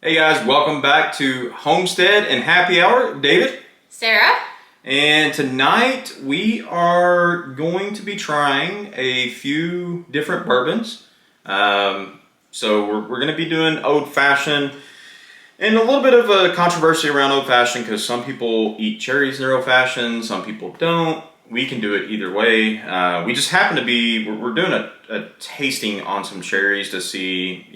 Hey guys, welcome back to Homestead and Happy Hour. David, Sarah, and tonight we are going to be trying a few different bourbons. So we're going to be doing Old Fashioned, and a little bit of a controversy around Old Fashioned because some people eat cherries in their Old Fashioned, some people don't. We can do it either way. We just happen to be, we're doing a tasting on some cherries to see,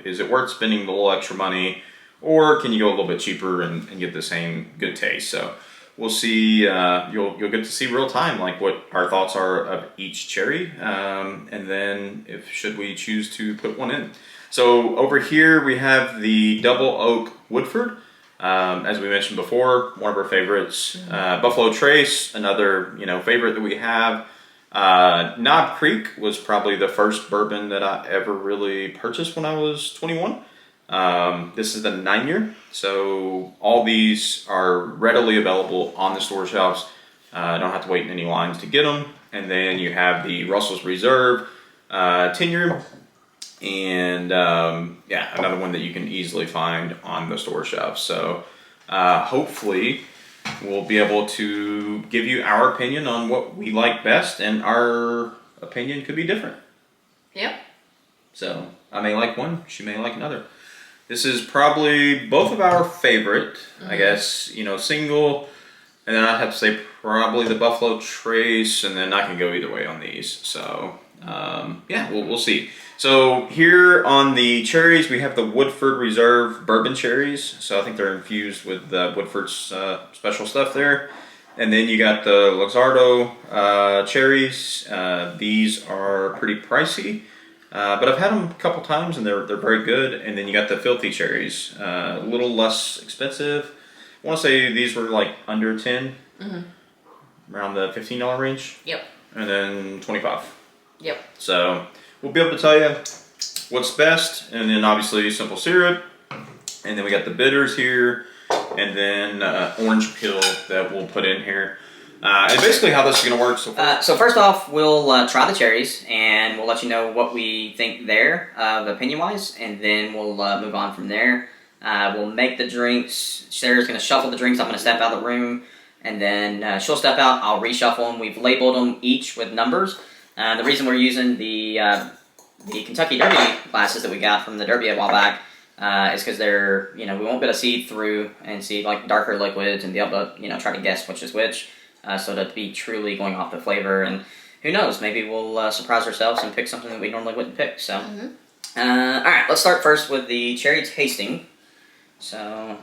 is it worth spending a little extra money, or can you go a little bit cheaper and get the same good taste? So we'll see, you'll get to see real time, like what our thoughts are of each cherry, and then should we choose to put one in. So over here we have the Double Oak Woodford. As we mentioned before, one of our favorites. Buffalo Trace, another favorite that we have. Knob Creek was probably the first bourbon that I ever really purchased when I was 21. This is the 9-year, so all these are readily available on the store shelves. Don't have to wait in any lines to get them. And then you have the Russell's Reserve 10-year. And another one that you can easily find on the store shelves. So hopefully we'll be able to give you our opinion on what we like best, and our opinion could be different. Yep. So I may like one, she may like another. This is probably both of our favorite, I guess, single, and then I'd have to say probably the Buffalo Trace, and then I can go either way on these. So we'll see. So here on the cherries, we have the Woodford Reserve Bourbon cherries. So I think they're infused with Woodford's special stuff there. And then you got the Luxardo cherries. These are pretty pricey, but I've had them a couple times and they're very good. And then you got the Filthy cherries, a little less expensive. I want to say these were like under 10, around the $15 range. Yep. And then 25. Yep. So we'll be able to tell you what's best, and then obviously simple syrup, and then we got the bitters here, and then orange peel that we'll put in here. And basically how this is going to work. So first off, we'll try the cherries, and we'll let you know what we think there, opinion-wise, and then we'll move on from there. We'll make the drinks. Sarah's going to shuffle the drinks. I'm going to step out of the room, and then she'll step out. I'll reshuffle them. We've labeled them each with numbers. The reason we're using the Kentucky Derby glasses that we got from the Derby a while back is because they're, we won't be able to see through and see like darker liquids and be able to, try to guess which is which. So to be truly going off the flavor, and who knows, maybe we'll surprise ourselves and pick something that we normally wouldn't pick. So, all right, let's start first with the cherry tasting. So,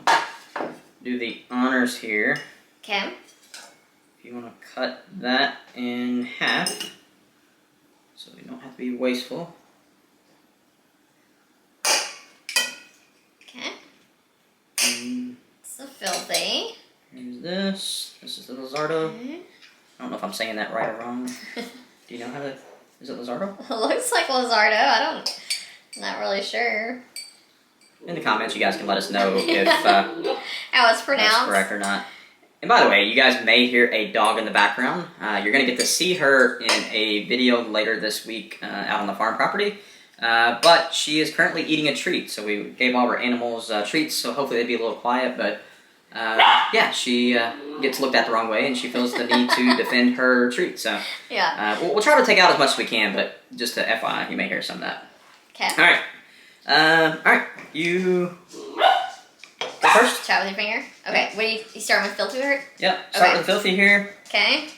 do the honors here. Okay. If you want to cut that in half, so we don't have to be wasteful. Okay. So filthy. Here's this. This is the Luxardo. Okay. I don't know if I'm saying that right or wrong. Do you know how to... Is it Luxardo? It looks like Luxardo. I'm not really sure. In the comments, you guys can let us know if how it's pronounced. that's correct or not. And by the way, you guys may hear a dog in the background. You're going to get to see her in a video later this week out on the farm property. But she is currently eating a treat. So we gave all our animals treats, so hopefully they'd be a little quiet. But she gets looked at the wrong way, and she feels the need to defend her treat. So we'll try to take out as much as we can, but just to FYI, you may hear some of that. Okay. All right. You... Go first? Try with your finger. Okay. What do you start with filthy here? Yep. Start with filthy here. Okay.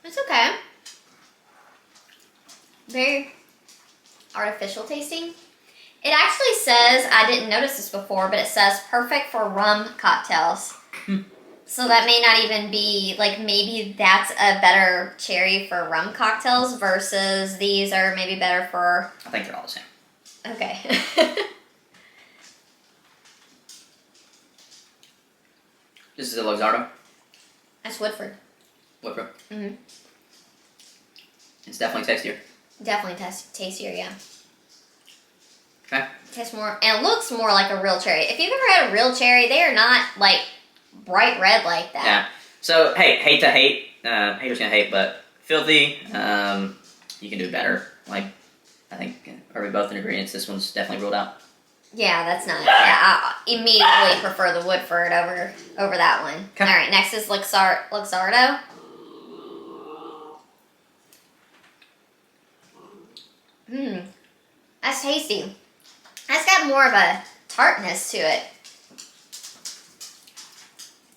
It's okay. Very artificial tasting. It actually says, I didn't notice this before, but it says perfect for rum cocktails. So that may not even be, like, maybe that's a better cherry for rum cocktails versus these are maybe better for... I think they're all the same. Okay. This is a Luxardo. That's Woodford. Woodford. Mm-hmm. It's definitely tastier. Definitely tastier, yeah. Okay. Tastes more, and it looks more like a real cherry. If you've ever had a real cherry, they are not, like, bright red like that. Yeah. So, hey, hate to hate, haters gonna hate, but filthy. You can do better. Like, I think, are we both in agreement? This one's definitely ruled out. Yeah, that's not. Yeah, I immediately prefer the Woodford over that one. Okay. All right, next is Luxardo. That's tasty. That's got more of a tartness to it.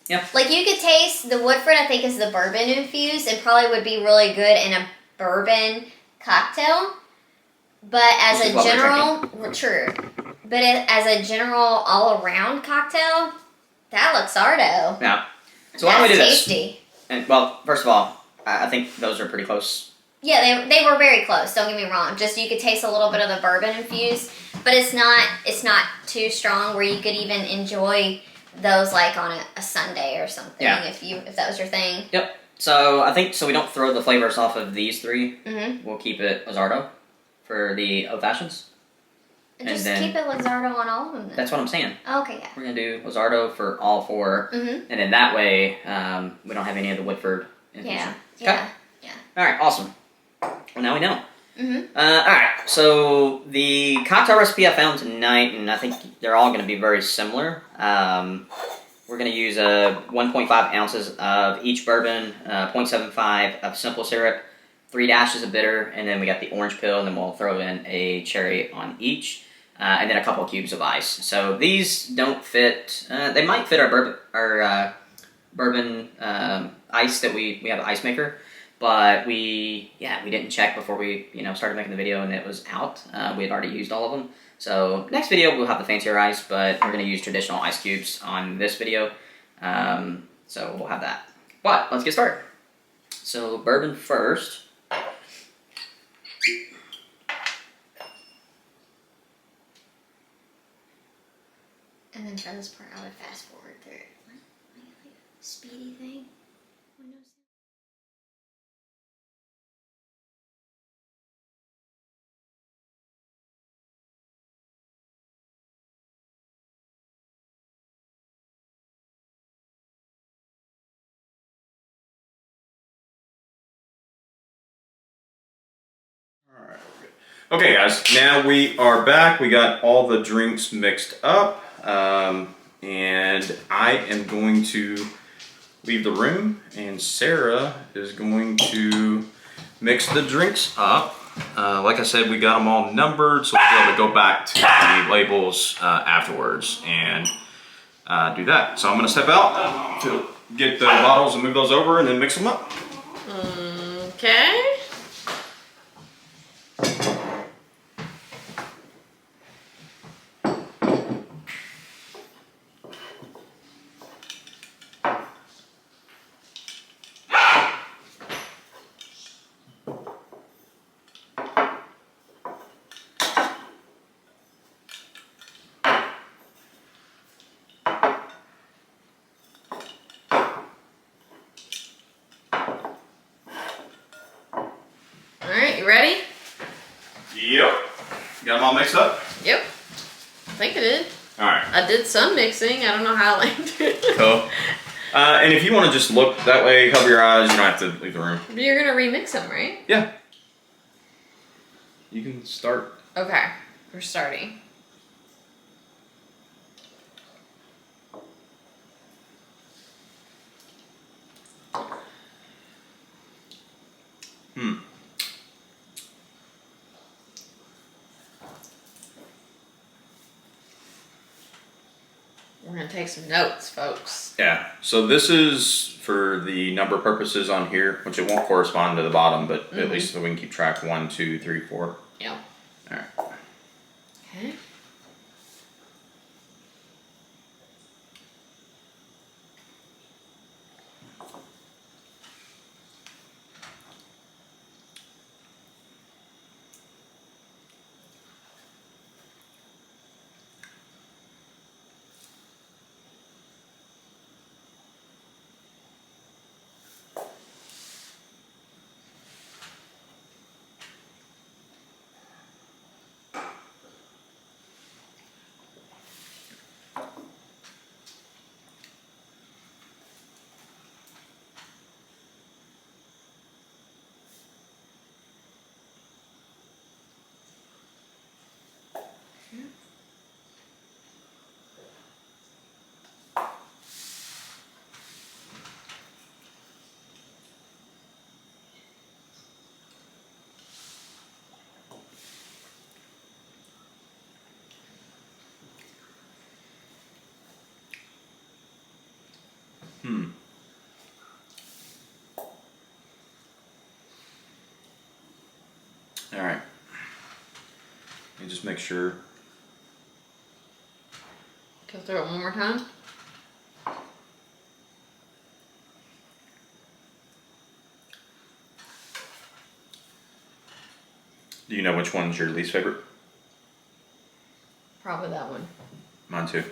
Yeah. Like you could taste the Woodford. I think is the bourbon infused, and probably would be really good in a bourbon cocktail. But as a general, well, true. But as a general all-around cocktail, that Luxardo. Yeah. So why don't we do this? Tasty. And, well, first of all, I think those are pretty close. Yeah, they were very close. Don't get me wrong. Just you could taste a little bit of the bourbon infused, but it's not too strong where you could even enjoy those like on a Sunday or something. Yeah. If that was your thing. Yep. So I think so we don't throw the flavors off of these three. Mm-hmm. We'll keep it Luxardo for the Old Fashions. And just keep it Luxardo on all of them then. That's what I'm saying. Oh, okay, yeah. We're going to do Luxardo for all four. Mm-hmm. And then that way, we don't have any of the Woodford infusion. Yeah. Okay. Yeah. All right, awesome. Well, now we know. Mm-hmm. All right, so the cocktail recipe I found tonight, and I think they're all going to be very similar. We're going to use 1.5 ounces of each bourbon, 0.75 of simple syrup, 3 dashes of bitter, and then we got the orange peel, and then we'll throw in a cherry on each, and then a couple cubes of ice. So these don't fit. They might fit our bourbon ice that we have an ice maker, but we didn't check before we started making the video, and it was out. We had already used all of them. So next video we'll have the fancier ice, but we're going to use traditional ice cubes on this video. So we'll have that. But let's get started. So bourbon first. And then for this part, I would fast forward through it. What? Like a speedy thing? Windows. Alright, okay guys, now we are back. We got all the drinks mixed up. And I am going to leave the room, and Sarah is going to mix the drinks up. Like I said, we got them all numbered, so we'll be able to go back to the labels afterwards and do that. So I'm going to step out to get the bottles and move those over and then mix them up. Okay. Alright, you ready? Yep. Got them all mixed up? Yep. I think I did. Alright. I did some mixing. I don't know how I landed. Cool. And if you want to just look that way, cover your eyes, you don't have to leave the room. But you're going to remix them, right? Yeah. You can start. Okay. We're starting. We're going to take some notes, folks. Yeah. So this is for the number purposes on here, which it won't correspond to the bottom, but at least so we can keep track 1, 2, 3, 4. Yep. All right. Okay. All right. Let me just make sure. Go through it one more time. Do you know which one's your least favorite? Probably that one. Mine too.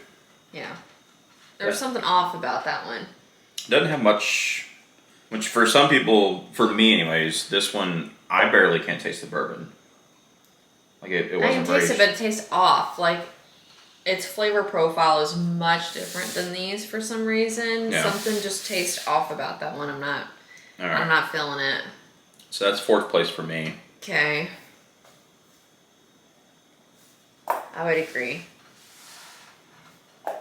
Yeah. There's something off about that one. Doesn't have much, which for some people, for me anyways, this one, I barely can't taste the bourbon. Like it I wasn't can taste very... it, but it tastes off. Like, its flavor profile is much different than these for some reason. Yeah. Something just tastes off about that one. I'm not feeling it. So that's 4th place for me. Okay. I would agree. I'm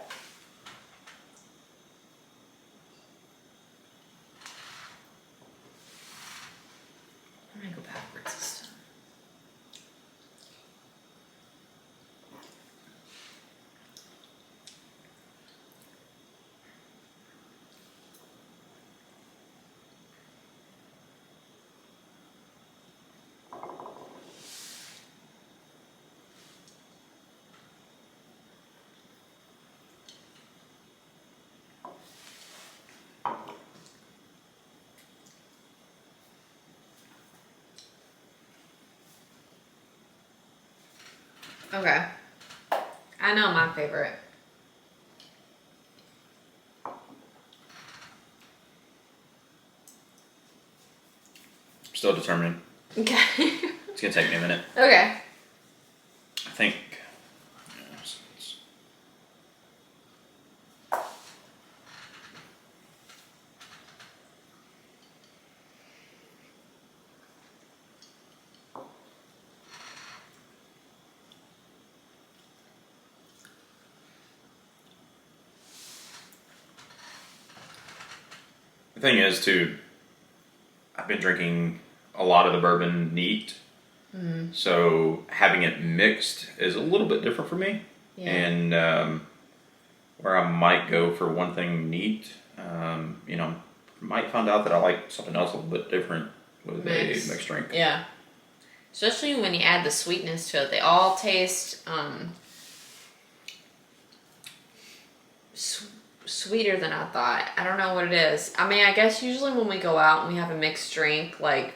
gonna go backwards this time. Okay. I know my favorite. Still determining. Okay. It's gonna take me a minute. Okay. I think. The thing is, too, I've been drinking a lot of the bourbon neat, so having it mixed is a little bit different for me. Yeah. And where I might go for one thing neat, might find out that I like something else a little bit different with a mixed drink. Yeah. Especially when you add the sweetness to it. They all taste sweeter than I thought. I don't know what it is. I mean, I guess usually when we go out and we have a mixed drink, like,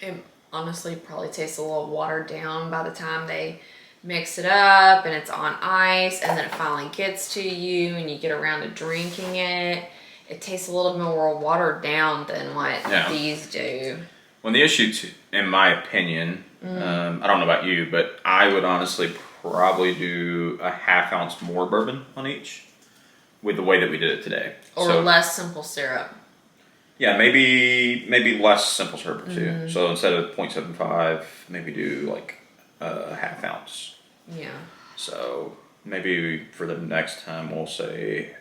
it honestly probably tastes a little watered down by the time they mix it up and it's on ice and then it finally gets to you and you get around to drinking it. It tastes a little more watered down than what these do. Well, the issue, in my opinion, I don't know about you, but I would honestly probably do a ½ ounce more bourbon on each with the way that we did it today. Or less simple syrup. Yeah, maybe less simple syrup too. So instead of 0.75, maybe do like a ½ ounce. Yeah. So maybe for the next time we'll say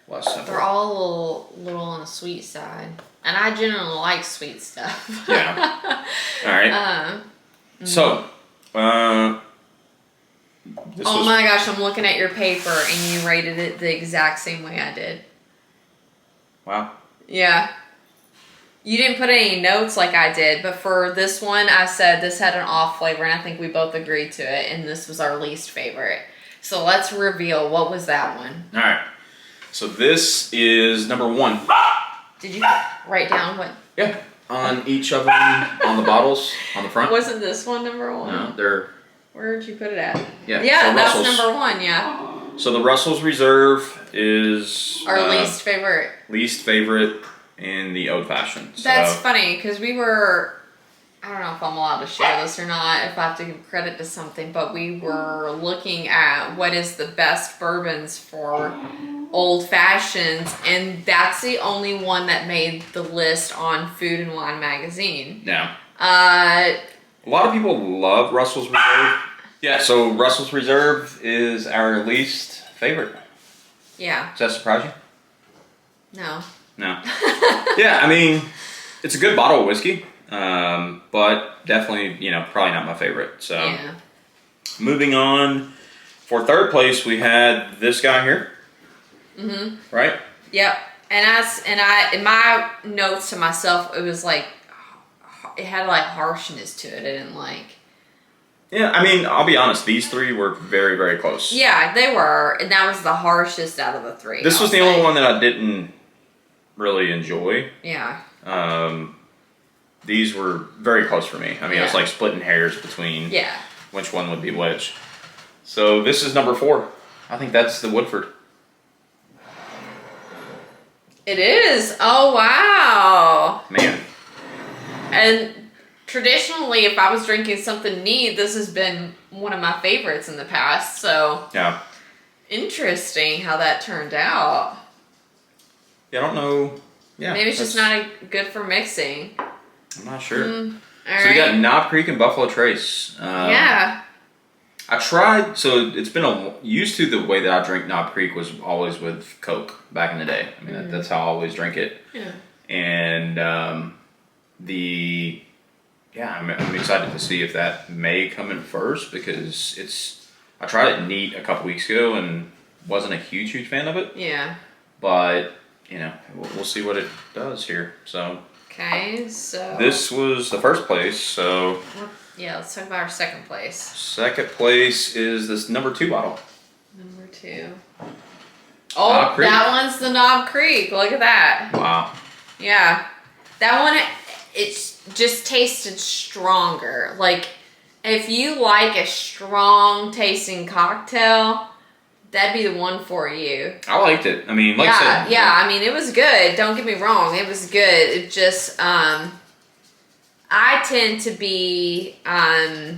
less simple. They're all a little on the sweet side. And I generally like sweet stuff. Yeah. All right. So, my gosh, I'm looking at your paper and you rated it the exact same way I did. Wow. Yeah. You didn't put any notes like I did, but for this one, I said this had an off flavor, and I think we both agreed to it, and this was our least favorite. So let's reveal, what was that one? All right. So this is number 1. Did you write down what? Yeah. On each of them, on the bottles, on the front. Wasn't this one number 1? No, they're... Where'd you put it at? Yeah, Yeah, so that's Russell's. number 1, yeah. So the Russell's Reserve is... Our least favorite. Least favorite in the Old Fashioned. That's funny, because we were... I don't know if I'm allowed to share this or not, if I have to give credit to something, but we were looking at what is the best bourbons for Old Fashions, and that's the only one that made the list on Food and Wine magazine. Yeah. A lot of people love Russell's Reserve. Yeah, so Russell's Reserve is our least favorite. Yeah. Does that surprise you? No. No. Yeah, I mean, it's a good bottle of whiskey, but definitely, probably not my favorite. So, yeah. Moving on, for 3rd place, we had this guy here. Mm-hmm. Right? Yep. And I in my notes to myself, it was like, it had like harshness to it. I didn't like. Yeah, I mean, I'll be honest. These three were very, very close. Yeah, they were, and that was the harshest out of the three. This was the only one that I didn't really enjoy. Yeah. These were very close for me. I mean, it was like splitting hairs between which one would be which. So this is number 4. I think that's the Woodford. It is. Oh, wow. Man. And traditionally, if I was drinking something neat, this has been one of my favorites in the past. So yeah, interesting how that turned out. Yeah, I don't know. Yeah, maybe it's just not good for mixing. I'm not sure. All so we got Knob Creek and Buffalo Trace. Yeah. I tried, so it's been used to the way that I drink Knob Creek was always with Coke back in the day. I mean, that's how I always drink it. Yeah. And I'm excited to see if that may come in first because I tried it neat a couple weeks ago and wasn't a huge fan of it. Yeah. But, we'll see what it does here. So. Okay, so. This was the first place, so. Yeah, let's talk about our second place. Second place is this number 2 bottle. Number 2. Oh, that one's the Knob Creek. Look at that. Wow. Yeah. That one, it's just tasted stronger. Like, if you like a strong tasting cocktail, that'd be the one for you. I liked it. I mean, like I said. Yeah, I mean, it was good. Don't get me wrong. It was good. It just, I tend to be, I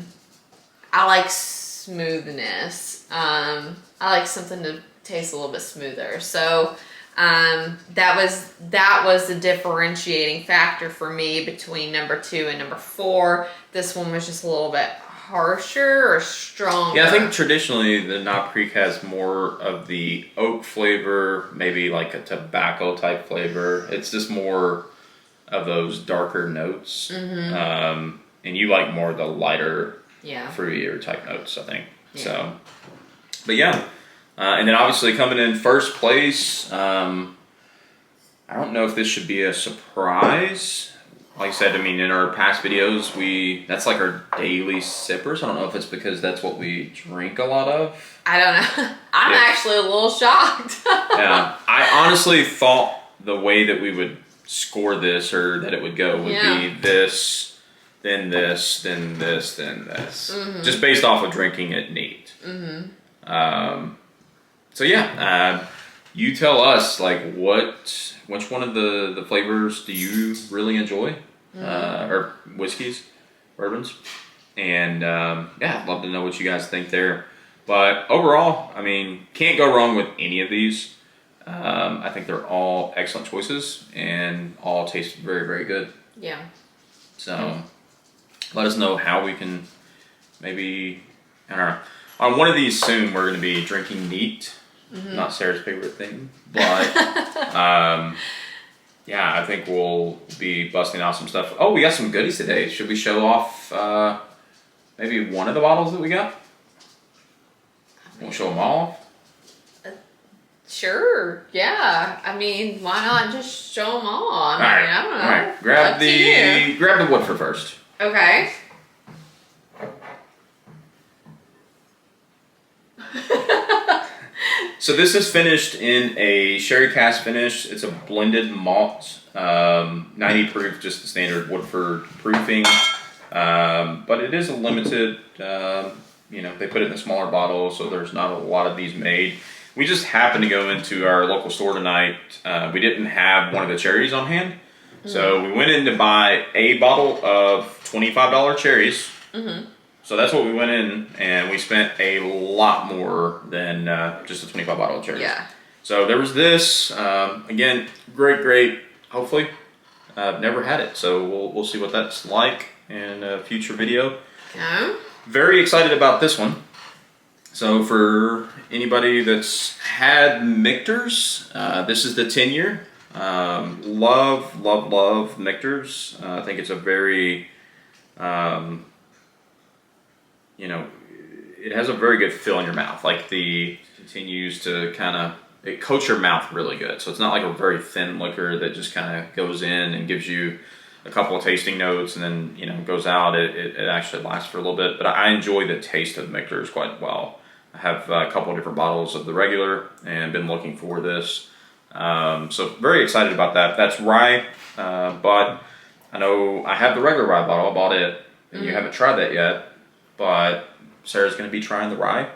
like smoothness. I like something to taste a little bit smoother. So, that was the differentiating factor for me between number 2 and number 4. This one was just a little bit harsher or stronger. Yeah, I think traditionally the Knob Creek has more of the oak flavor, maybe like a tobacco type flavor. It's just more of those darker notes. And you like more of the lighter, fruitier type notes, I think. Yeah. So, but yeah. And then obviously coming in first place, I don't know if this should be a surprise. Like I said, I mean, in our past videos, that's like our daily sippers. I don't know if it's because that's what we drink a lot of. I don't know. I'm actually a little shocked. Yeah. I honestly thought the way that we would score this or that it would go would be this, then this, then this, then this. Just based off of drinking it neat. So yeah, you tell us like which one of the flavors do you really enjoy, or whiskeys, bourbons, and I'd love to know what you guys think there. But overall, I mean, can't go wrong with any of these. I think they're all excellent choices and all taste very, very good. Yeah. So let us know how we can maybe, I don't know. On one of these soon, we're going to be drinking neat. Not Sarah's favorite thing, but I think we'll be busting out some stuff. Oh, we got some goodies today. Should we show off maybe one of the bottles that we got? We'll show them all. Sure. Yeah. I mean, why not just show them all? I don't know. All right. Grab the Woodford first. Okay. So this is finished in a sherry cask finish. It's a blended malt, 90 proof, just the standard Woodford proofing. But it is a limited, they put it in a smaller bottle, so there's not a lot of these made. We just happened to go into our local store tonight. We didn't have one of the cherries on hand. So we went in to buy a bottle of $25 cherries. So that's what we went in, and we spent a lot more than just a 25 bottle of cherries. Yeah. So there was this. Again, great. Hopefully, I've never had it, so we'll see what that's like in a future video. Yeah. Very excited about this one. So for anybody that's had Michter's, this is the 10-year. Love Michter's. I think it's a very it has a very good feel in your mouth. Like continues to it coats your mouth really good. So it's not like a very thin liquor that just kind of goes in and gives you a couple of tasting notes, and then goes out. It actually lasts for a little bit, but I enjoy the taste of Michter's quite well. I have a couple of different bottles of the regular, and been looking for this. So very excited about that. That's rye, but I know I have the regular rye bottle. I bought it, and you haven't tried that yet. But Sarah's going to be trying the rye.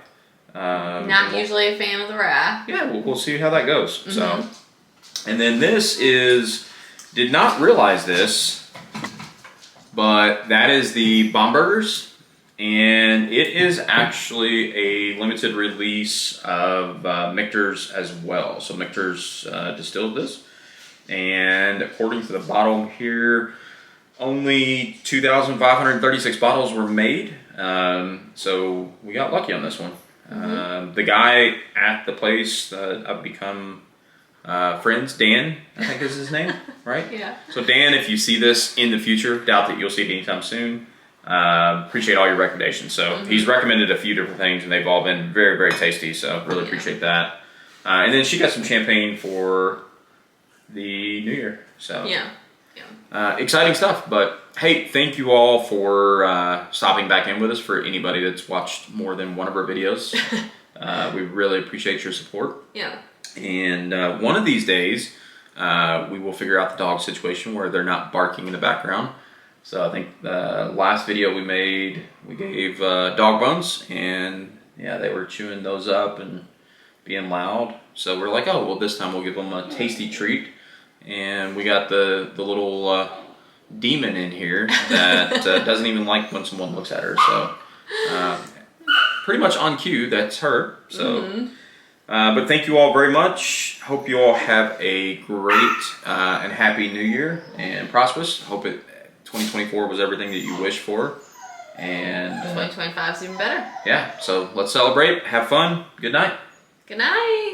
Not usually a fan of the rye. Yeah, we'll see how that goes. So, and then this is, did not realize this, but that is the Bombergers. And it is actually a limited release of Michter's as well. So Michter's distilled this. And according to the bottle here, only 2,536 bottles were made. So we got lucky on this one. The guy at the place that I've become friends, Dan, I think is his name, right? Yeah. So Dan, if you see this in the future, doubt that you'll see it anytime soon. Appreciate all your recommendations. So he's recommended a few different things, and they've all been very, very tasty. So really appreciate that. And then she got some champagne for the New Year. So exciting stuff. But hey, thank you all for stopping back in with us. For anybody that's watched more than one of our videos, we really appreciate your support. Yeah. And one of these days, we will figure out the dog situation where they're not barking in the background. So I think the last video we made, we gave dog bones, and yeah, they were chewing those up and being loud. So we're like, oh, well, this time we'll give them a tasty treat. And we got the little demon in here that doesn't even like when someone looks at her. So pretty much on cue, that's her. So, but thank you all very much. Hope you all have a great and happy New Year and prosperous. Hope 2024 was everything that you wished for. And 2025 is even better. Yeah, so let's celebrate. Have fun. Good night. Good night.